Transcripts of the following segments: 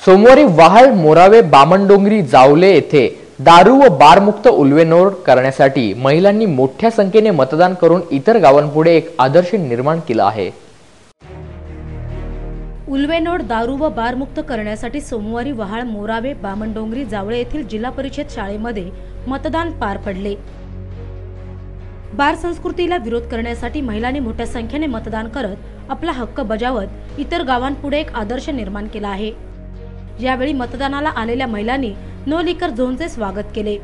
सोमवारी वाहळ, मोरावे, बामणडोंगरी, जावले येथे दारू व बारमुक्त उल्वेनोड करण्यासाठी महिलांनी मोठ्या संख्येने मतदान करून इतर गावांपुढे एक आदर्श निर्माण केला आहे। उल्वेनोड दारू व बारमुक्त करण्यासाठी सोमवारी वाहळ, मोरावे, बामणडोंगरी, जावळे येथील जिल्हा परिषद शाळेमध्ये मतदान पार पडले। बार संस्कृतीला विरोध करण्यासाठी महिलांनी मोठ्या संख्येने मतदान करत आपला हक्क बजावत इतर गावांपुढे एक आदर्श निर्माण केला आहे। यावेळी मतदानाला आलेल्या महिलांनी नो लिकर झोनचे स्वागत केले।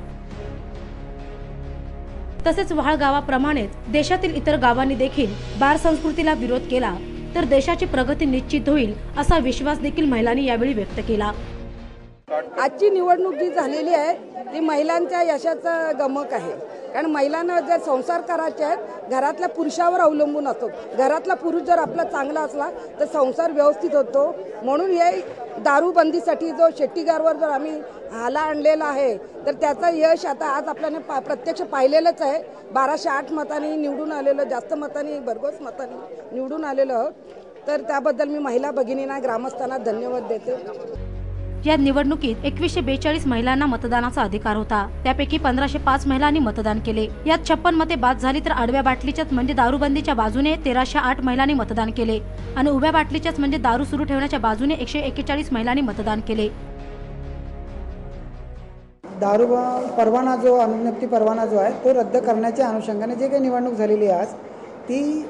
तसेच वाहळ गावाप्रमाणेच देशातील इतर गावांनी देखील बार संस्कृतीला विरोध केला तर देशाची प्रगती निश्चित होईल असा विश्वास देखील महिलांनी यावेळी व्यक्त केला। आजची निवडणूक जी झालेली आहे ती महिलांच्या यशाचा गमक आहे, कारण महिलांना जर संसार करायचे आहेत घरातल्या पुरुषावर अवलंबून असतो। घरातला पुरुष जर आपला चांगला असला तर संसार व्यवस्थित होतो। म्हणून हे दारूबंदीसाठी जो शेट्टीगारवर जर आम्ही हाला आणलेला आहे तर त्याचं यश आता आज आपल्याला प्रत्यक्ष पाहिलेलंच आहे। 1208 मतांनी निवडून आलेलं, जास्त मतांनी, भरघोस मतांनी निवडून आलेलं, तर त्याबद्दल मी महिला भगिनींना, ग्रामस्थांना धन्यवाद देते। या निवडणुकीत 2142 महिलांना मतदानाचा अधिकार होता, त्यापैकी 1505 महिलांनी मतदान केले। यात 56 मते बाद झाली तर आडव्या बाटलीच्याच म्हणजे दारूबंदीच्या बाजूने 1308 महिलांनी मतदान केले आणि उभ्या बाटलीच्याच म्हणजे दारू सुरू ठेवण्याच्या बाजूने 141 महिलांनी मतदान केले। दारू परवाना जो अनुज्ञप्ती परवाना जो आहे तो रद्द करण्याच्या अनुषंगाने जे काही निवडणूक झालेली आहे आज ती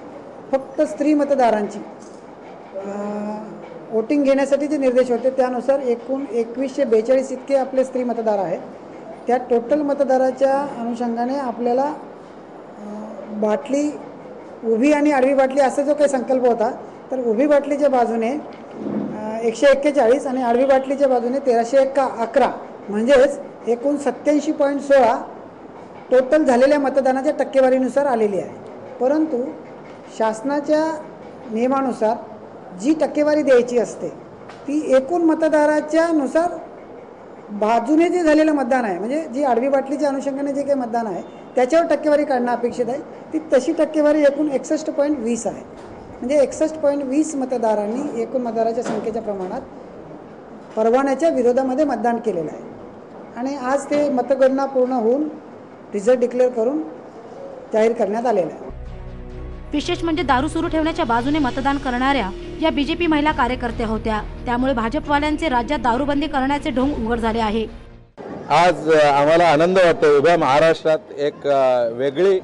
फक्त स्त्री मतदारांची वोटिंग घेण्यासाठी जे निर्देश होते त्यानुसार एकूण 2142 इतके आपले स्त्री मतदार आहेत। त्या टोटल मतदाराच्या अनुषंगाने आपल्याला बाटली उभी आणि आडवी बाटली असा जो काही संकल्प होता तर उभी बाटलीच्या बाजूने 141 आणि आडवी बाटलीच्या बाजूने 1311 म्हणजेच एकूण 87.16 टोटल झालेल्या मतदानाच्या टक्केवारीनुसार आलेली आहे। परंतु शासनाच्या नियमानुसार जी टक्केवारी द्यायची असते ती एकूण मतदाराच्या नुसार बाजूने जे झालेलं मतदान आहे, म्हणजे जी आडवी बाटलीच्या अनुषंगाने जे काही मतदान आहे त्याच्यावर टक्केवारी काढणं अपेक्षित आहे। ती तशी टक्केवारी एकूण 61.20 आहे, म्हणजे 61.20 मतदारांनी एकूण मतदाराच्या संख्येच्या प्रमाणात परवान्याच्या विरोधामध्ये मतदान केलेलं आहे आणि आज ते मतगणना पूर्ण होऊन रिझल्ट डिक्लेअर करून जाहीर करण्यात आलेलं आहे। विशेष म्हणजे दारू सुरू ठेवण्याच्या बाजूने मतदान करणाऱ्या या बीजेपी महिला कार्यकर्त्या होत्या, त्यामुळे भाजपवाल्यांचे राज्यात दारूबंदी करण्याचे ढोंग उघड झाले आहे। आज आम्हाला आनंद वाटतो, उभ्या महाराष्ट्रात एक वेगळी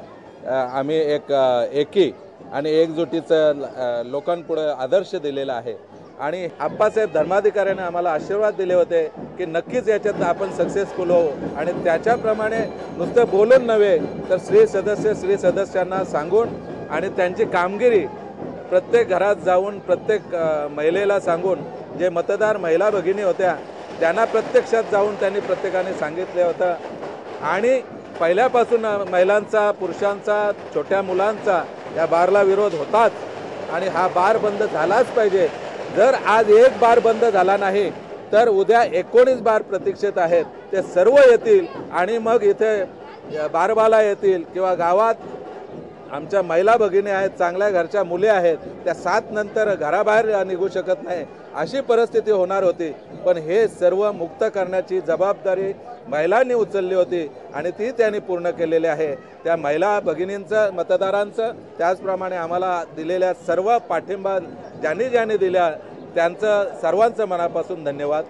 आम्ही एक एकी आणि एकजुटीचं लोकांपुढे आदर्श दिलेला आहे आणि आप्पासाहेब धर्माधिकाऱ्यांनी आम्हाला आशीर्वाद दिले होते की नक्कीच याच्यात आपण सक्सेसफुल होऊ आणि त्याच्याप्रमाणे नुसतं बोलून नव्हे तर स्त्री सदस्यांना सांगून आणि त्यांची कामगिरी प्रत्येक घरात जाऊन प्रत्येक महिलेला सांगून, जे मतदार महिला भगिनी होत्या त्यांना प्रत्यक्षात जाऊन त्यांनी प्रत्येकाने सांगितले होतं आणि पहिल्यापासून महिलांचा, पुरुषांचा, छोट्या मुलांचा या बारला विरोध होताच आणि हा बार बंद झालाच पाहिजे। जर आज एक बार बंद झाला नाही तर उद्या 19 बार प्रतीक्षेत आहेत, ते सर्व येतील आणि मग इथे बारबाला येतील किंवा गावात आमच्या महिला भगिनी आहेत, चांगल्या घरच्या मुली आहेत, त्या 7 नंतर घराबाहेर निघू शकत नाही अशी परिस्थिती होणार होती। पण हे सर्व मुक्त करण्याची जबाबदारी महिलांनी उचलली होती आणि ती त्यांनी पूर्ण केलेली आहे। त्या महिला भगिनींचं, मतदारांचं, त्याचप्रमाणे आम्हाला दिलेल्या सर्व पाठिंबा ज्यांनी दिल्या त्यांचं सर्वांचं मनापासून धन्यवाद।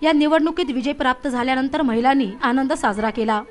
या निवडणुकीत विजय प्राप्त झाल्यानंतर महिलांनी आनंद साजरा केला।